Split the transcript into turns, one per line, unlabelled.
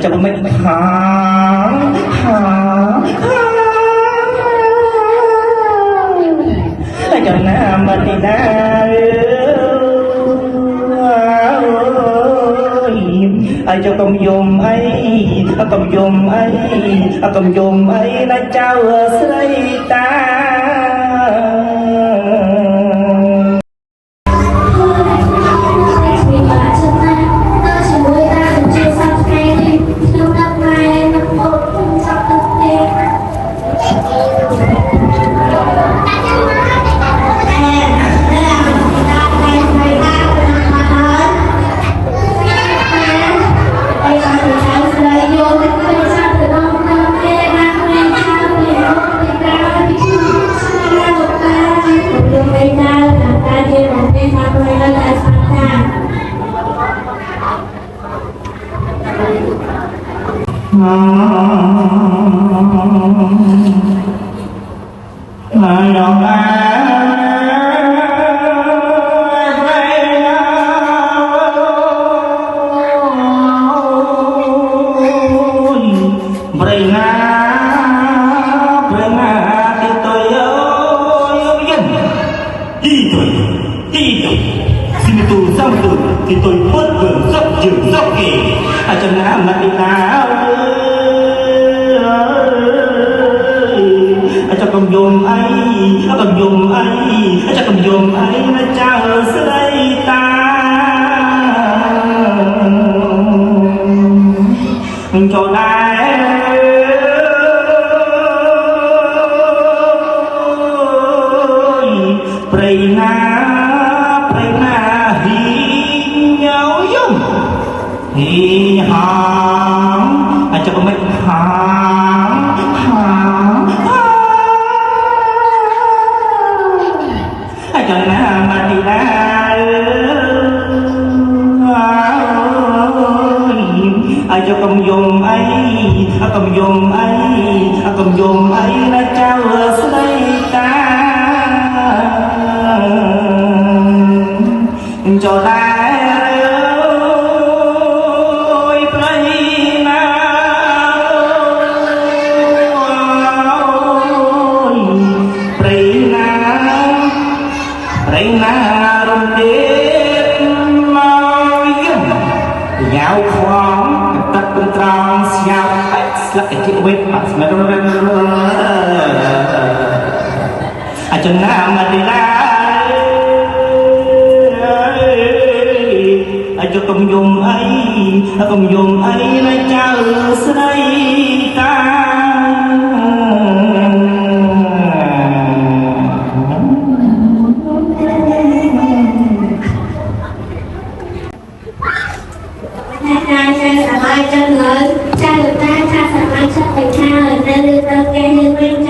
จะไม่หาcho nam mà đi na ai cho công dùng ấy công dùng ấy là trao xây ta thì tôi bớt vườn dốc trường dốc kì cho ngã mặt đi nào cho con dùm ấy cho con dùm ấy nó cha ở dưới đây ta cho đây hi hám cho con mấy hám cho nó mà đi ra cho con dùng ấy là trao ở đây ta cho ta dạo khoáng tất cả tròn xiao là cái chữ quên mà chân nam mà đi ra cho công dùng ấy lấy cha ở đây ta
cha được ta cha sẵn mai sắp thành cha ở đây được nghe như bên